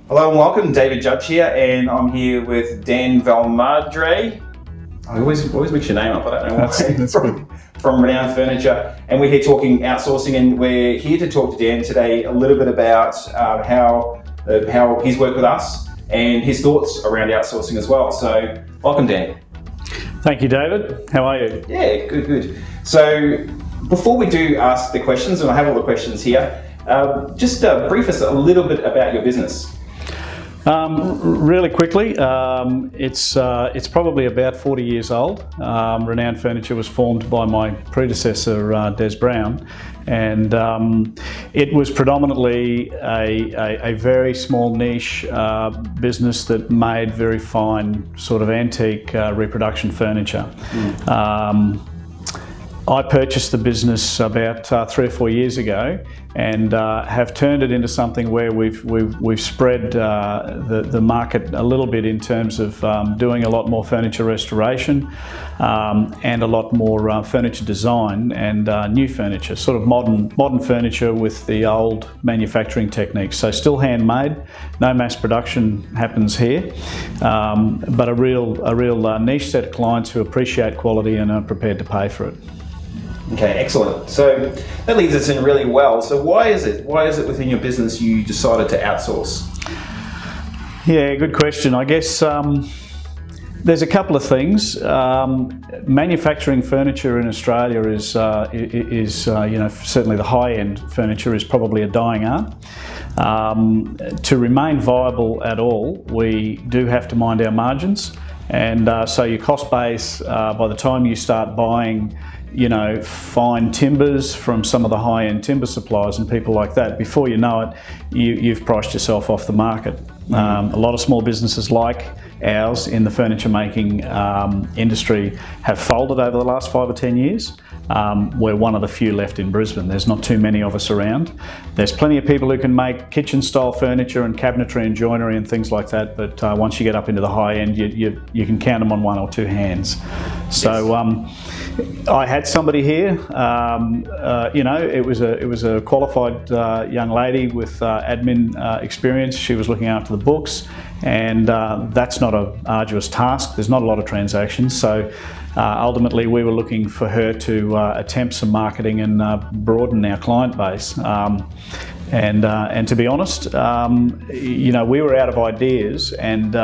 Hello and welcome, David Judge here, and I'm here with Dan Valmadre. I always mix your name up, I don't know why. That's good. From Renowned Furniture, and we're here talking outsourcing, and we're here to talk to Dan today a little bit about how he's worked with us and his thoughts around outsourcing as well. So, welcome, Dan. Thank you, David. How are you? Yeah, good. So, before we do ask the questions, and I have all the questions here, just brief us a little bit about your business. Really quickly, it's probably about 40 years old. Renowned Furniture was formed by my predecessor, Des Brown, and it was predominantly a very small niche business that made very fine sort of antique reproduction furniture. I purchased the business about 3 or 4 years ago, and have turned it into something where we've spread the market a little bit in terms of doing a lot more furniture restoration and a lot more furniture design and new furniture, sort of modern furniture with the old manufacturing techniques. So still handmade, no mass production happens here, but a real niche set of clients who appreciate quality and are prepared to pay for it. Okay, excellent. So that leads us in really well. So why is it within your business you decided to outsource? Yeah, good question. I guess there's a couple of things. Manufacturing furniture in Australia is certainly the high-end furniture is probably a dying art. To remain viable at all, we do have to mind our margins, and so your cost base by the time you start buying fine timbers from some of the high-end timber suppliers and people like that, before you know it, you've priced yourself off the market. A lot of small businesses like ours in the furniture making industry have folded over the last 5 or 10 years. We're one of the few left in Brisbane. There's not too many of us around. There's plenty of people who can make kitchen style furniture and cabinetry and joinery and things like that, but once you get up into the high end, you can count them on 1 or 2 hands. So I had somebody here, it was a qualified young lady with admin experience. She was looking after the books, and that's not an arduous task. There's not a lot of transactions, so ultimately we were looking for her to attempt some marketing and broaden our client base. And to be honest, we were out of ideas, and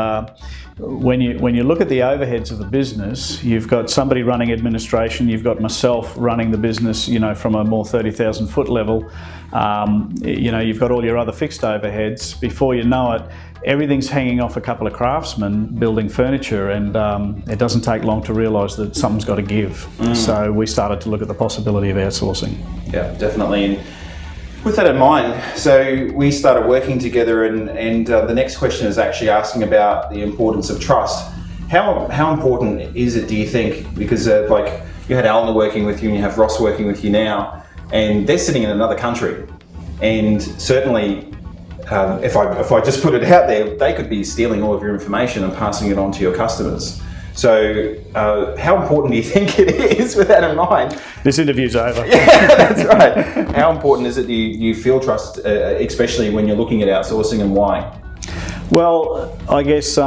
when you look at the overheads of the business, you've got somebody running administration, you've got myself running the business, from a more 30,000 foot level. You've got all your other fixed overheads. Before you know it, everything's hanging off a couple of craftsmen building furniture, and it doesn't take long to realise that something's got to give. So we started to look at the possibility of outsourcing. Yeah, definitely. And with that in mind, so we started working together, and the next question is actually asking about the importance of trust. How important is it, do you think? Because you had Alna working with you and you have Ross working with you now, and they're sitting in another country, and certainly if I just put it out there, they could be stealing all of your information and passing it on to your customers. So how important do you think it is, with that in mind? This interview's over. Yeah, that's right. How important is it you feel trust, especially when you're looking at outsourcing, and why? Well, I guess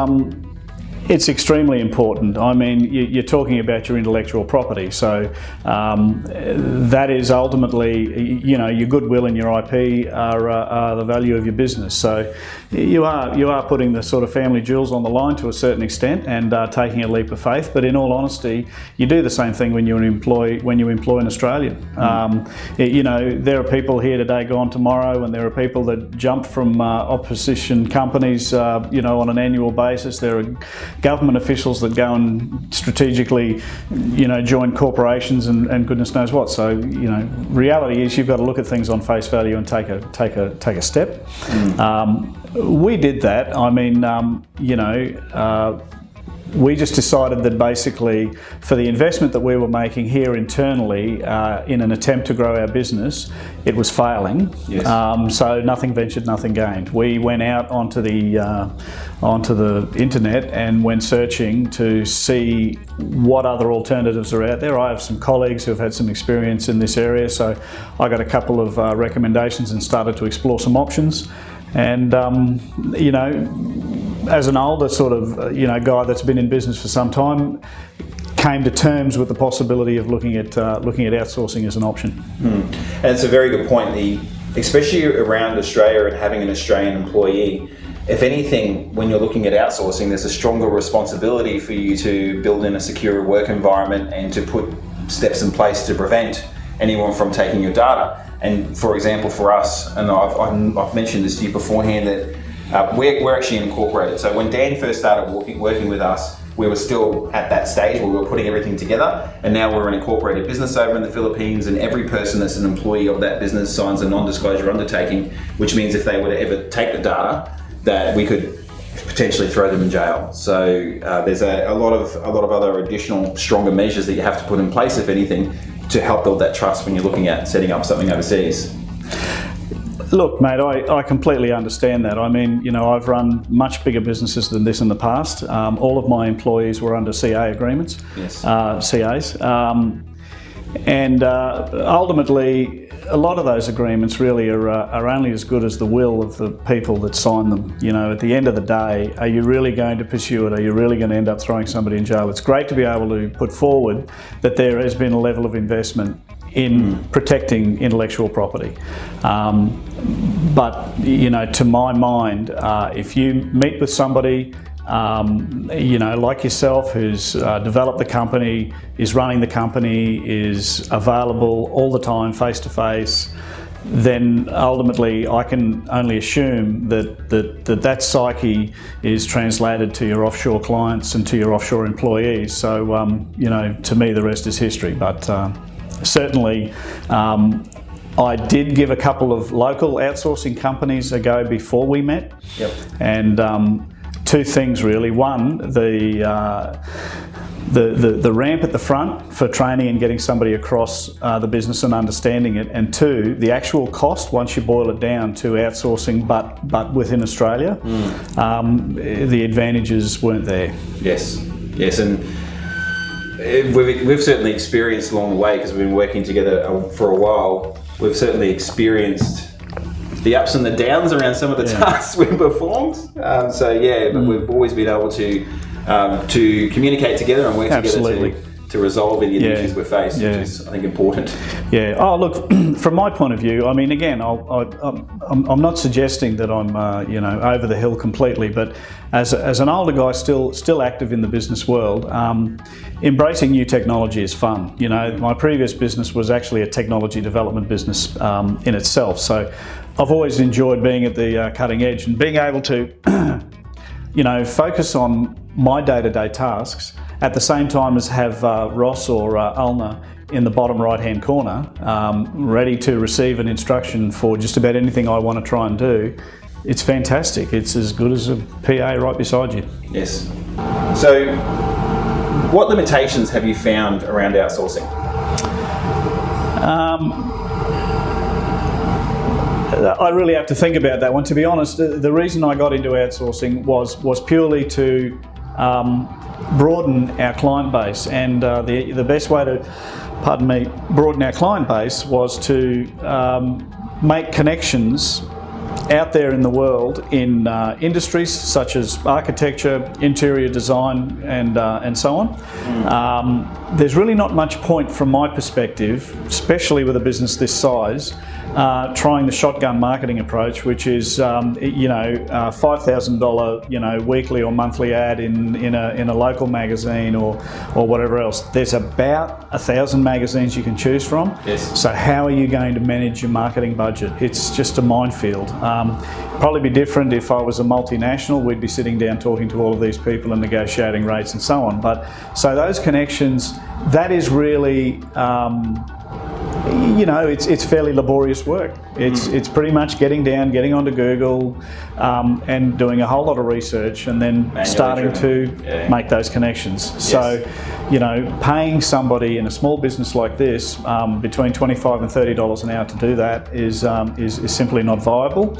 it's extremely important. I mean, you're talking about your intellectual property, so that is ultimately, your goodwill and your IP are the value of your business. So you are putting the sort of family jewels on the line to a certain extent, and taking a leap of faith. But in all honesty, you do the same thing when you employ an Australian. There are people here today, gone tomorrow, and there are people that jump from opposition companies, on an annual basis. There are government officials that go and strategically, join corporations and goodness knows what. So, reality is you've got to look at things on face value and take a step. We did that. I mean, we just decided that basically for the investment that we were making here internally in an attempt to grow our business, it was failing. Yes. So nothing ventured, nothing gained. We went out onto the internet and went searching to see what other alternatives are out there. I have some colleagues who have had some experience in this area, so I got a couple of recommendations and started to explore some options. And you know, as an older sort of guy that's been in business for some time, came to terms with the possibility of looking at outsourcing as an option. And it's a very good point. Especially around Australia and having an Australian employee, if anything, when you're looking at outsourcing, there's a stronger responsibility for you to build in a secure work environment and to put steps in place to prevent anyone from taking your data. And for example, for us, and I've mentioned this to you beforehand, that we're actually incorporated. So when Dan first started working with us, we were still at that stage where we were putting everything together, and now we're an incorporated business over in the Philippines, and every person that's an employee of that business signs a non-disclosure undertaking, which means if they were to ever take the data, that we could potentially throw them in jail. So there's a lot of other additional stronger measures that you have to put in place, if anything, to help build that trust when you're looking at setting up something overseas. Look, mate, I completely understand that. I mean, I've run much bigger businesses than this in the past. All of my employees were under CA agreements, yes. CAs. And ultimately, a lot of those agreements really are only as good as the will of the people that sign them. At the end of the day, are you really going to pursue it? Are you really going to end up throwing somebody in jail? It's great to be able to put forward that there has been a level of investment in protecting intellectual property. But, to my mind, if you meet with somebody like yourself, who's developed the company, is running the company, is available all the time, face to face, then ultimately I can only assume that psyche is translated to your offshore clients and to your offshore employees. So, to me, the rest is history. But certainly, I did give a couple of local outsourcing companies a go before we met. Yep. And two things really. One, the ramp at the front for training and getting somebody across the business and understanding it, and two, the actual cost once you boil it down to outsourcing, but within Australia, the advantages weren't there. Yes, and we've certainly experienced along the way, because we've been working together for a while. We've certainly experienced the ups and the downs around some of the tasks we've performed. But we've always been able to communicate together and work together to resolve any issues we're faced, which is, I think, important. Yeah. Oh, look, from my point of view, I mean, again, I'm not suggesting that I'm over the hill completely, but as an older guy still active in the business world, embracing new technology is fun. My previous business was actually a technology development business in itself, so I've always enjoyed being at the cutting edge and being able to focus on my day-to-day tasks at the same time as have Ross or Ulna in the bottom right-hand corner, ready to receive an instruction for just about anything I want to try and do. It's fantastic. It's as good as a PA right beside you. Yes. So, what limitations have you found around outsourcing? I really have to think about that one. To be honest, the reason I got into outsourcing was purely to broaden our client base, and the best way to, broaden our client base was to make connections out there in the world in industries such as architecture, interior design, and so on. There's really not much point from my perspective, especially with a business this size, trying the shotgun marketing approach, which is $5,000 weekly or monthly ad in a local magazine or whatever else. There's about 1,000 magazines you can choose from. Yes. So how are you going to manage your marketing budget? It's just a minefield. Probably be different if I was a multinational. We'd be sitting down talking to all of these people and negotiating rates and so on. But so those connections, that is really it's fairly laborious work. It's pretty much getting onto Google and doing a whole lot of research and then starting to make those connections. Yes. So, paying somebody in a small business like this between $25 and $30 an hour to do that is simply not viable.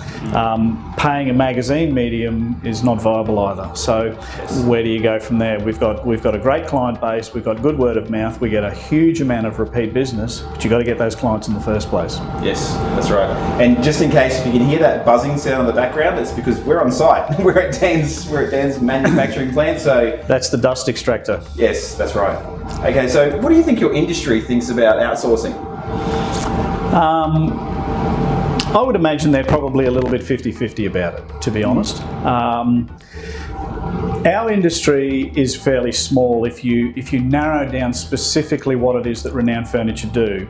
Paying a magazine medium is not viable either. So, where do you go from there? We've got a great client base. We've got good word of mouth. We get a huge amount of repeat business, but you've got to get get those clients in the first place. Yes, that's right. And just in case if you can hear that buzzing sound in the background, it's because we're on site. We're at Dan's manufacturing plant. So that's the dust extractor. Yes, that's right. Okay, so what do you think your industry thinks about outsourcing? I would imagine they're probably a little bit 50-50 about it, to be honest. Our industry is fairly small. If you narrow down specifically what it is that Renowned Furniture do,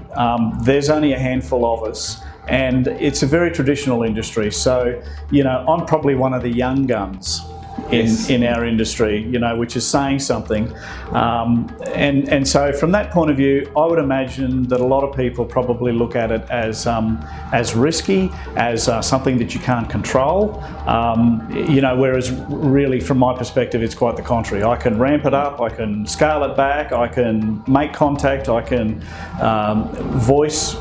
there's only a handful of us, and it's a very traditional industry. So, I'm probably one of the young guns in our industry, which is saying something. And so from that point of view, I would imagine that a lot of people probably look at it as risky, as something that you can't control. Whereas really from my perspective, it's quite the contrary. I can ramp it up, I can scale it back, I can make contact, I can voice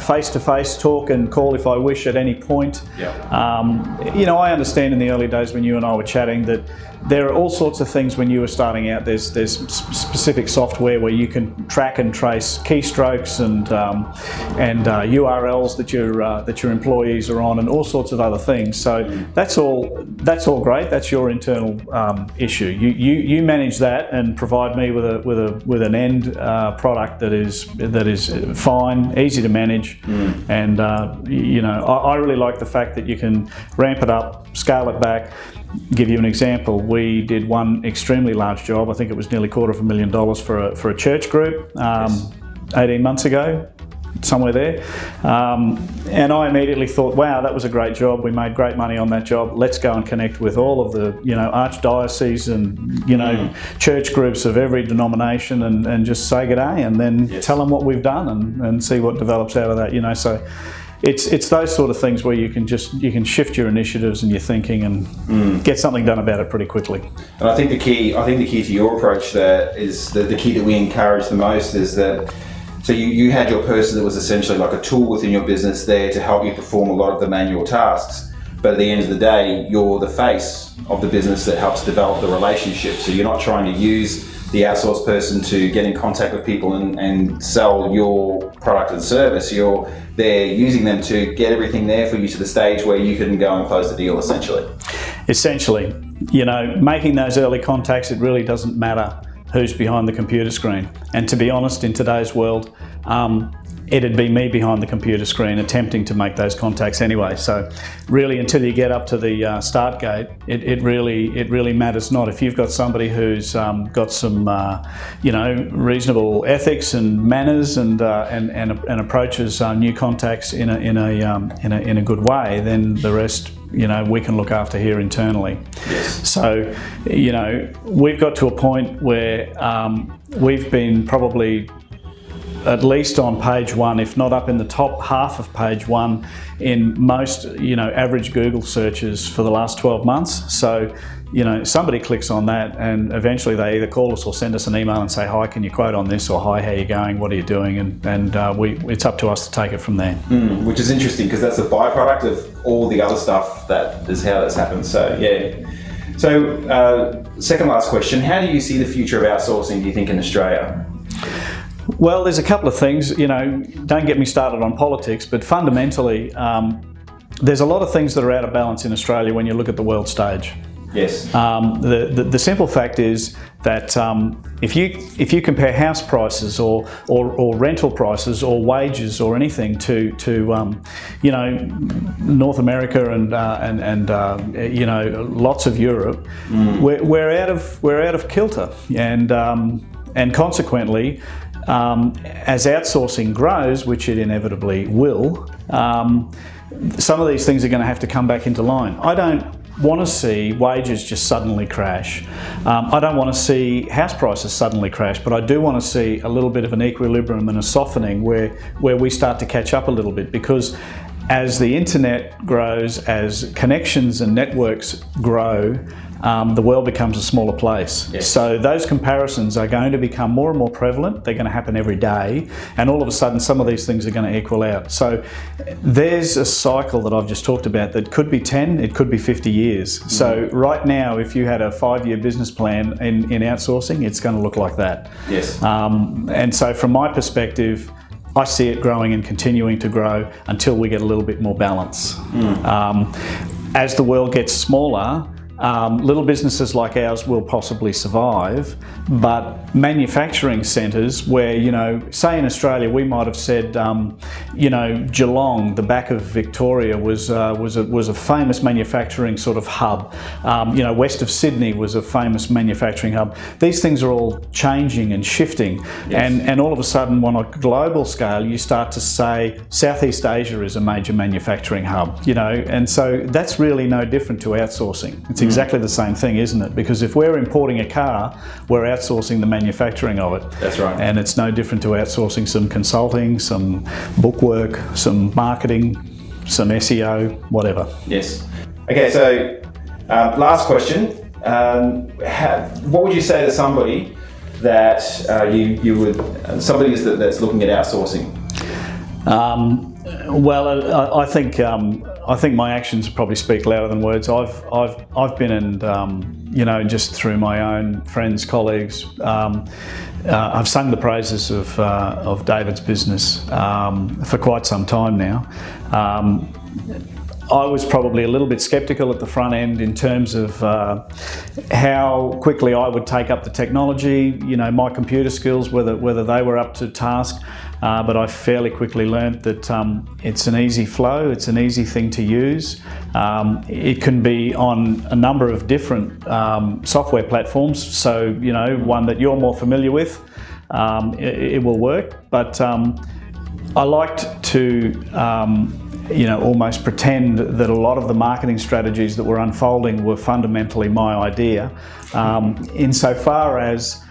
face-to-face talk and call if I wish at any point. Yeah. I understand in the early days when you and I were chatting that there are all sorts of things when you were starting out. There's specific software where you can track and trace keystrokes and URLs that your employees are on, and all sorts of other things. So that's all great. That's your internal issue. You manage that and provide me with an end product that is fine, easy to manage, and I really like the fact that you can ramp it up, scale it back. Give you an example. We did one extremely large job. I think it was nearly $250,000 for a church group 18 months ago, somewhere there. And I immediately thought, wow, that was a great job. We made great money on that job. Let's go and connect with all of the archdioceses and church groups of every denomination and just say good day and then tell them what we've done and see what develops out of that. So. It's those sort of things where you can shift your initiatives and your thinking and get something done about it pretty quickly. And I think the key to your approach there is the key that we encourage the most is that. So you had your person that was essentially like a tool within your business there to help you perform a lot of the manual tasks. But at the end of the day, you're the face of the business that helps develop the relationship. So you're not trying to use the outsourced person to get in contact with people and sell your product and service. You're there using them to get everything there for you to the stage where you can go and close the deal, essentially. Essentially, making those early contacts, it really doesn't matter who's behind the computer screen. And to be honest, in today's world, it'd be me behind the computer screen attempting to make those contacts anyway. So really, until you get up to the start gate, it really matters not. If you've got somebody who's got some reasonable ethics and manners and approaches new contacts in a good way, then the rest we can look after here internally. Yes. So we've got to a point where we've been probably at least on page one, if not up in the top half of page one in most, average Google searches for the last 12 months. So, somebody clicks on that and eventually they either call us or send us an email and say, hi, can you quote on this? Or hi, how are you going? What are you doing? And it's up to us to take it from there. Which is interesting because that's a byproduct of all the other stuff that is how that's happened. So, yeah. So, second last question, how do you see the future of outsourcing, do you think, in Australia? Well, there's a couple of things, don't get me started on politics, but fundamentally, there's a lot of things that are out of balance in Australia when you look at the world stage. Yes. The simple fact is that if you compare house prices or rental prices or wages or anything to North America and lots of Europe, we're out of kilter, and consequently. As outsourcing grows, which it inevitably will, some of these things are going to have to come back into line. I don't want to see wages just suddenly crash. I don't want to see house prices suddenly crash, but I do want to see a little bit of an equilibrium and a softening where we start to catch up a little bit, because as the internet grows, as connections and networks grow, the world becomes a smaller place. Yes. So those comparisons are going to become more and more prevalent. They're going to happen every day, and all of a sudden some of these things are going to equal out. So there's a cycle that I've just talked about that could be 10, it could be 50 years. So right now, if you had a 5-year business plan in outsourcing, it's going to look like that. Yes. And so from my perspective, I see it growing and continuing to grow until we get a little bit more balance. As the world gets smaller, little businesses like ours will possibly survive, but manufacturing centres where, you know, say in Australia we might have said, you know, Geelong, the back of Victoria, was a famous manufacturing sort of hub. You know, west of Sydney was a famous manufacturing hub. These things are all changing and shifting, Yes. and all of a sudden, on a global scale, you start to say Southeast Asia is a major manufacturing hub. You know, and so that's really no different to outsourcing. It's exactly the same thing, isn't it? Because if we're importing a car, we're outsourcing the manufacturing of it. That's right. And it's no different to outsourcing some consulting, some bookwork, some marketing, some SEO, whatever. Yes. Okay, so last question. What would you say to somebody that somebody that's looking at outsourcing? Well, I think my actions probably speak louder than words. I've been, and you know, just through my own friends, colleagues, I've sung the praises of David's business for quite some time now. I was probably a little bit sceptical at the front end in terms of how quickly I would take up the technology, you know, my computer skills, whether they were up to task. But I fairly quickly learnt that it's an easy flow, it's an easy thing to use. It can be on a number of different software platforms, so, you know, one that you're more familiar with, it will work. But I liked to you know, almost pretend that a lot of the marketing strategies that were unfolding were fundamentally my idea, insofar as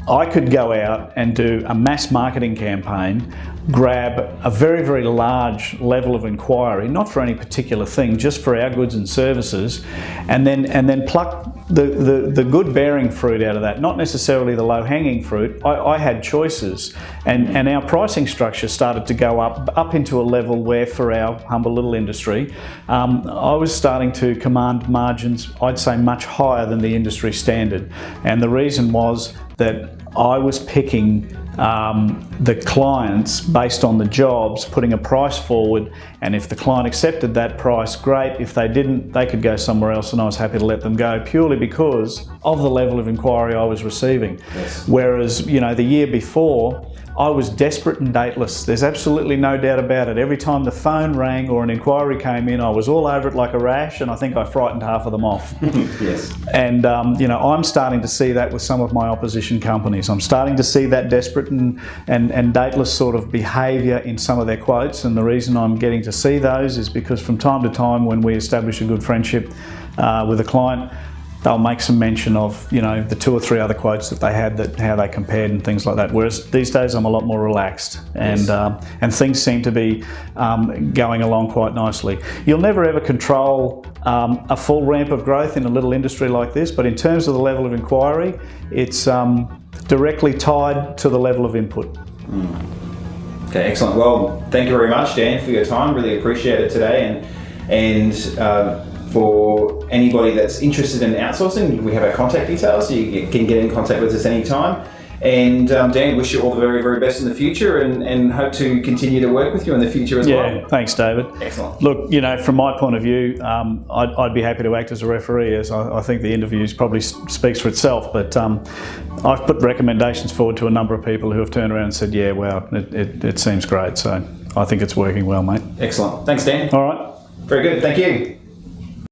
I could go out and do a mass marketing campaign, grab a very, very large level of inquiry, not for any particular thing, just for our goods and services, and then pluck the good bearing fruit out of that, not necessarily the low-hanging fruit. I had choices, and our pricing structure started to go up into a level where, for our humble little industry, I was starting to command margins, I'd say, much higher than the industry standard. And the reason was that I was picking the clients based on the jobs, putting a price forward, and if the client accepted that price, great. If they didn't, they could go somewhere else, and I was happy to let them go, purely because of the level of inquiry I was receiving. Yes. Whereas, you know, the year before, I was desperate and dateless. There's absolutely no doubt about it. Every time the phone rang or an inquiry came in, I was all over it like a rash, and I think I frightened half of them off. Yes. And you know, I'm starting to see that with some of my opposition companies. I'm starting to see that desperate and dateless sort of behaviour in some of their quotes, and the reason I'm getting to see those is because from time to time, when we establish a good friendship with a client, they'll make some mention of, you know, the 2 or 3 other quotes that they had, that how they compared and things like that. Whereas these days I'm a lot more relaxed, and Yes. and things seem to be going along quite nicely. You'll never ever control a full ramp of growth in a little industry like this, but in terms of the level of inquiry, it's directly tied to the level of input. Okay, excellent. Well, thank you very much, Dan, for your time. Really appreciate it today, and for anybody that's interested in outsourcing, we have our contact details, so you can get in contact with us anytime. And Dan, wish you all the very, very best in the future, and hope to continue to work with you in the future as well. Yeah, thanks, David. Excellent. Look, you know, from my point of view, I'd be happy to act as a referee, as I think the interviews probably speaks for itself, but I've put recommendations forward to a number of people who have turned around and said, yeah, wow, it seems great. So I think it's working well, mate. Excellent. Thanks, Dan. All right. Very good. Thank you.